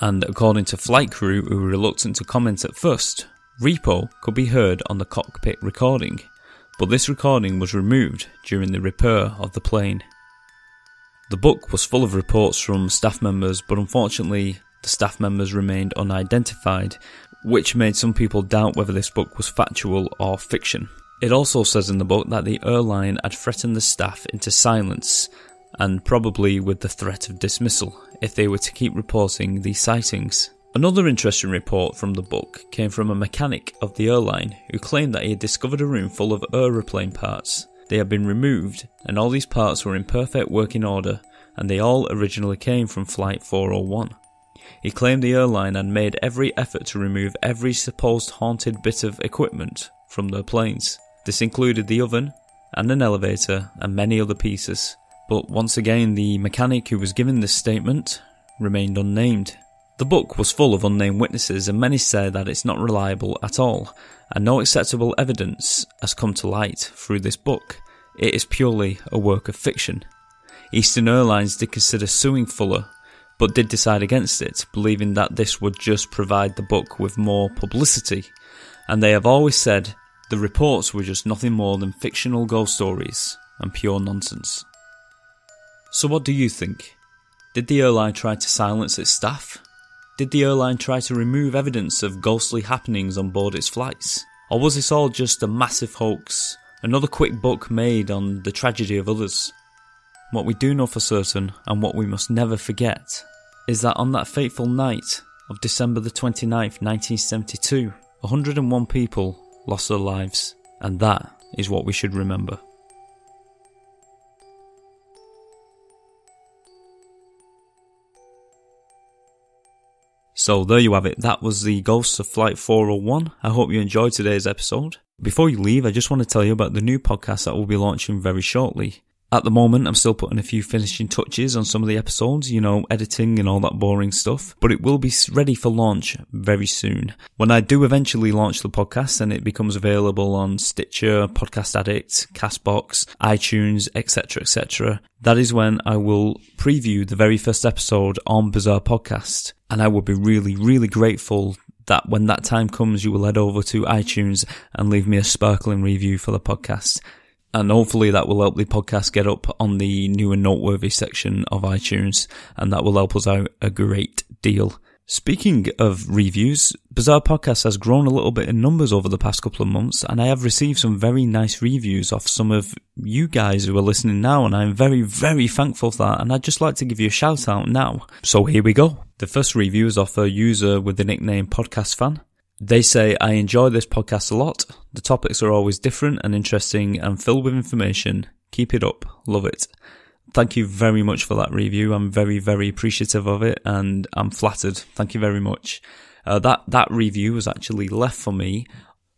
and according to flight crew who were reluctant to comment at first, repo could be heard on the cockpit recording, but this recording was removed during the repair of the plane. The book was full of reports from staff members, but unfortunately the staff members remained unidentified, which made some people doubt whether this book was factual or fiction. It also says in the book that the airline had threatened the staff into silence, and probably with the threat of dismissal, if they were to keep reporting these sightings. Another interesting report from the book came from a mechanic of the airline who claimed that he had discovered a room full of aeroplane parts. They had been removed, and all these parts were in perfect working order, and they all originally came from Flight 401. He claimed the airline had made every effort to remove every supposed haunted bit of equipment from their planes. This included the oven, and an elevator, and many other pieces. But once again, the mechanic who was given this statement remained unnamed. The book was full of unnamed witnesses, and many say that it's not reliable at all, and no acceptable evidence has come to light through this book. It is purely a work of fiction. Eastern Airlines did consider suing Fuller, but did decide against it, believing that this would just provide the book with more publicity, and they have always said the reports were just nothing more than fictional ghost stories and pure nonsense. So what do you think? Did the airline try to silence its staff? Did the airline try to remove evidence of ghostly happenings on board its flights? Or was this all just a massive hoax, another quick book made on the tragedy of others? What we do know for certain, and what we must never forget, is that on that fateful night of December the 29th, 1972, 101 people lost their lives, and that is what we should remember. So there you have it, that was the ghosts of Flight 401. I hope you enjoyed today's episode. Before you leave, I just want to tell you about the new podcast that will be launching very shortly. At the moment, I'm still putting a few finishing touches on some of the episodes, editing and all that boring stuff, but it will be ready for launch very soon. When I do eventually launch the podcast and it becomes available on Stitcher, Podcast Addict, Castbox, iTunes, etc., that is when I will preview the very first episode on Bizarre Podcast. And I would be really, really grateful that when that time comes, you will head over to iTunes and leave me a sparkling review for the podcast. And hopefully that will help the podcast get up on the new and noteworthy section of iTunes, and that will help us out a great deal. Speaking of reviews, Bizarre Podcast has grown a little bit in numbers over the past couple of months, and I have received some very nice reviews off some of you guys who are listening now, and I'm very, very thankful for that, and I'd just like to give you a shout out now. So here we go. The first review is off a user with the nickname Podcast Fan. They say, I enjoy this podcast a lot. The topics are always different and interesting and filled with information. Keep it up. Love it. Thank you very much for that review. I'm very, very appreciative of it, and I'm flattered. Thank you very much. That review was actually left for me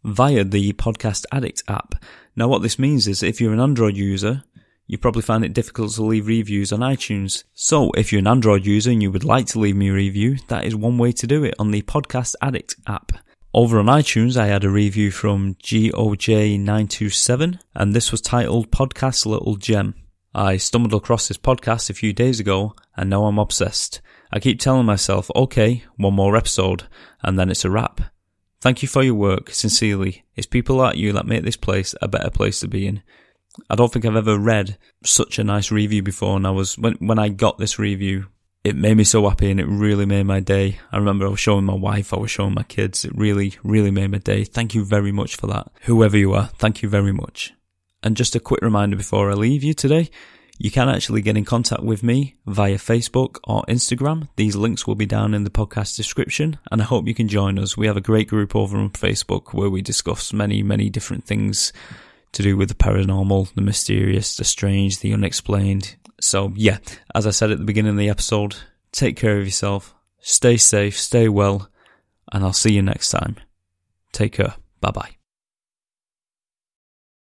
via the Podcast Addict app. Now what this means is if you're an Android user, you probably find it difficult to leave reviews on iTunes. So if you're an Android user and you would like to leave me a review, that is one way to do it on the Podcast Addict app. Over on iTunes, I had a review from GOJ927, and this was titled Podcast Little Gem. I stumbled across this podcast a few days ago, and now I'm obsessed. I keep telling myself, okay, one more episode, and then it's a wrap. Thank you for your work, sincerely. It's people like you that make this place a better place to be in. I don't think I've ever read such a nice review before, and when I got this review, it made me so happy, and it really made my day. I remember I was showing my wife, I was showing my kids. It really, really made my day. Thank you very much for that. Whoever you are, thank you very much. And just a quick reminder before I leave you today, you can actually get in contact with me via Facebook or Instagram. These links will be down in the podcast description, and I hope you can join us. We have a great group over on Facebook where we discuss many, many different things to do with the paranormal, the mysterious, the strange, the unexplained. So yeah, as I said at the beginning of the episode, take care of yourself, stay safe, stay well, and I'll see you next time. Take care. Bye bye.